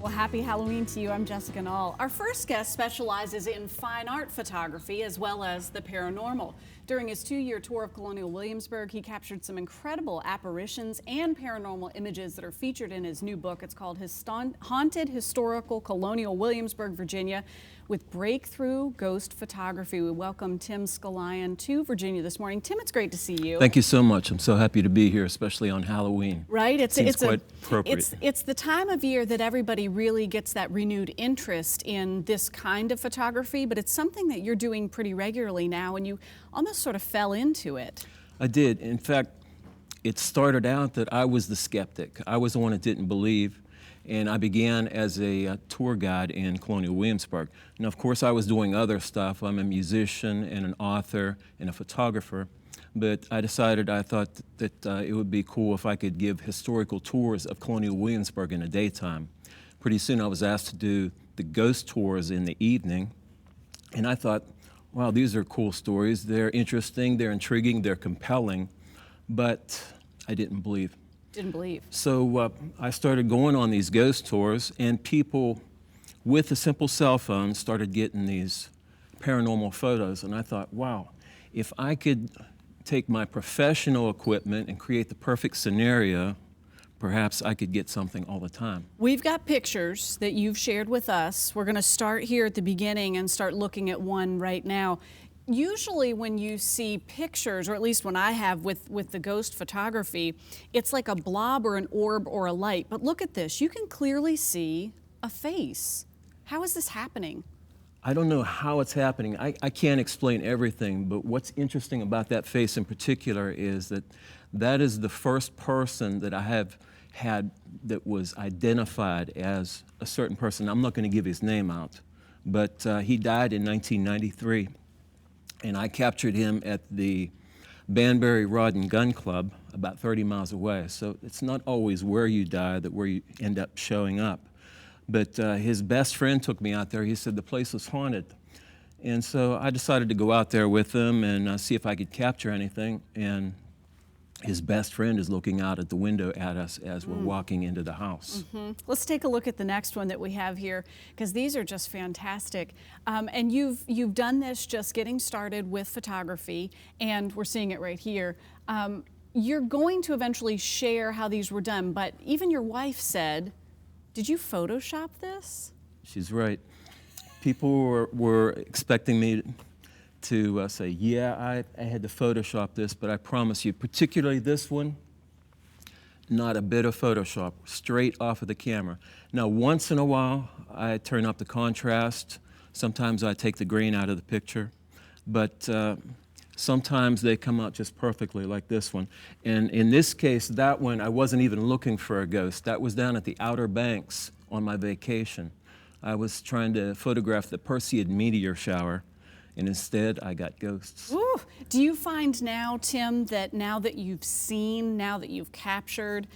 Well, happy Halloween to you. I'm Jessica Knoll. Our first guest specializes in fine art photography as well as the paranormal. During his 2-year tour of Colonial Williamsburg, he captured some incredible apparitions and paranormal images that are featured in his new book. It's called Haunted Historical Colonial Williamsburg, Virginia, with breakthrough ghost photography. We welcome Tim Scullion to Virginia this morning. Tim, it's great to see you. Thank you so much. I'm so happy to be here, especially on Halloween. Right? It's quite appropriate. It's the time of year that everybody really gets that renewed interest in this kind of photography, but it's something that you're doing pretty regularly now, and you almost sort of fell into it. I did. In fact, it started out that I was the skeptic. I was the one that didn't believe, and I began as a tour guide in Colonial Williamsburg. Now, of course, I was doing other stuff. I'm a musician and an author and a photographer, but I decided I thought that it would be cool if I could give historical tours of Colonial Williamsburg in the daytime. Pretty soon I was asked to do the ghost tours in the evening, and I thought, wow, these are cool stories. They're interesting, they're intriguing, they're compelling, but I didn't believe. Didn't believe. So I started going on these ghost tours, and people with a simple cell phone started getting these paranormal photos, and I thought, wow, if I could take my professional equipment and create the perfect scenario, perhaps I could get something all the time. We've got pictures that you've shared with us. We're going to start here at the beginning and start looking at one right now. Usually when you see pictures, or at least when I have with the ghost photography, it's like a blob or an orb or a light. But look at this. You can clearly see a face. How is this happening? I don't know how it's happening. I can't explain everything, but what's interesting about that face in particular is that that is the first person that I have had that was identified as a certain person. I'm not going to give his name out, but he died in 1993, and I captured him at the Banbury Rod and Gun Club about 30 miles away. So it's not always where you die that where you end up showing up. But his best friend took me out there. He said the place was haunted. And so I decided to go out there with him and see if I could capture anything. And his best friend is looking out at the window at us as we're walking into the house. Let's take a look at the next one that we have here, because these are just fantastic. And you've done this just getting started with photography, and we're seeing it right here. You're going to eventually share how these were done, but even your wife said, did you Photoshop this? She's right. People were expecting me to say, yeah, I had to Photoshop this, but I promise you, particularly this one, not a bit of Photoshop, straight off of the camera. Now, once in a while, I turn up the contrast. Sometimes I take the grain out of the picture, but sometimes they come out just perfectly, like this one. And in this case, that one, I wasn't even looking for a ghost. That was down at the Outer Banks on my vacation. I was trying to photograph the Perseid meteor shower, and instead I got ghosts. Ooh. Do you find now, Tim, that now that you've seen, now that you've captured,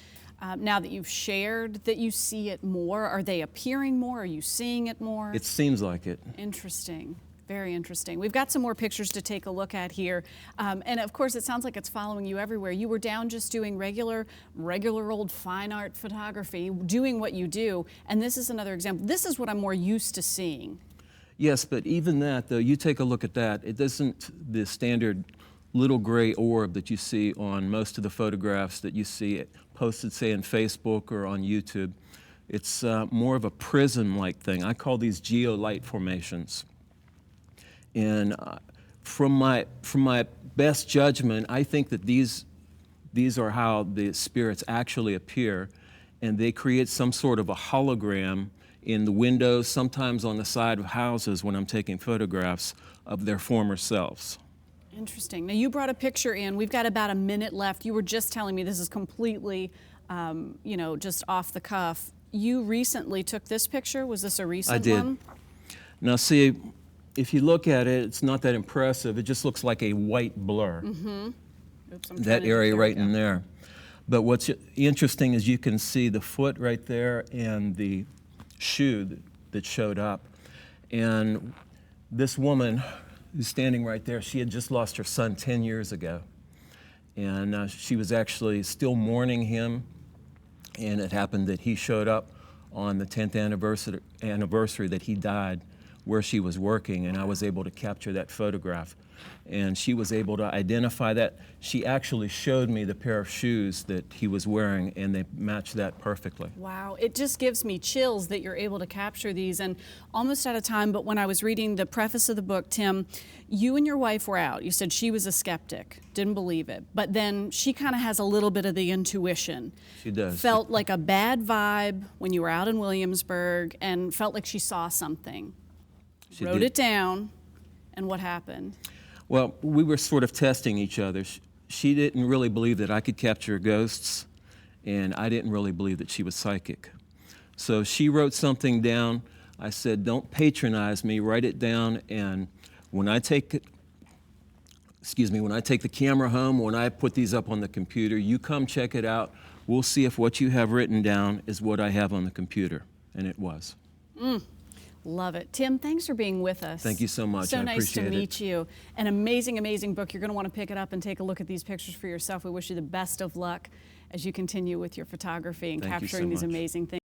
now that you've shared, that you see it more? Are they appearing more? Are you seeing it more? It seems like it. Interesting. Very interesting. We've got some more pictures to take a look at here. And of course, it sounds like it's following you everywhere. You were down just doing regular old fine art photography, doing what you do. And this is another example. This is what I'm more used to seeing. Yes, but even that, though, you take a look at that, it isn't the standard little gray orb that you see on most of the photographs that you see posted, say, on Facebook or on YouTube. It's more of a prism-like thing. I call these geolite formations. And from my best judgment, I think that these are how the spirits actually appear, and they create some sort of a hologram in the windows, sometimes on the side of houses when I'm taking photographs of their former selves. Interesting. Now, you brought a picture in. We've got about a minute left. You were just telling me this is completely, just off the cuff. You recently took this picture. Was this a recent one? I did. Now, see, if you look at it, it's not that impressive. It just looks like a white blur. Oops, that area right in there. But what's interesting is you can see the foot right there and the shoe that showed up. And this woman who's standing right there, she had just lost her son 10 years ago. And she was actually still mourning him. And it happened that he showed up on the 10th anniversary that he died, where she was working, and I was able to capture that photograph. And she was able to identify that. She actually showed me the pair of shoes that he was wearing, and they matched that perfectly. Wow, it just gives me chills that you're able to capture these. And almost out of time, but when I was reading the preface of the book, Tim, you and your wife were out. You said she was a skeptic, didn't believe it, but then she kind of has a little bit of the intuition. She does. Felt like a bad vibe when you were out in Williamsburg and felt like she saw something. She Wrote did. it down, and what happened? Well, we were sort of testing each other. She didn't really believe that I could capture ghosts, and I didn't really believe that she was psychic. So she wrote something down. I said, don't patronize me, write it down, and when I take it, when I take the camera home, when I put these up on the computer, you come check it out. We'll see if what you have written down is what I have on the computer. And it was. Love it. Tim, thanks for being with us. Thank you so much. So I nice to appreciate it. meet you. An amazing, amazing book. You're going to want to pick it up and take a look at these pictures for yourself. We wish you the best of luck as you continue with your photography and Thank you so capturing these much. amazing things.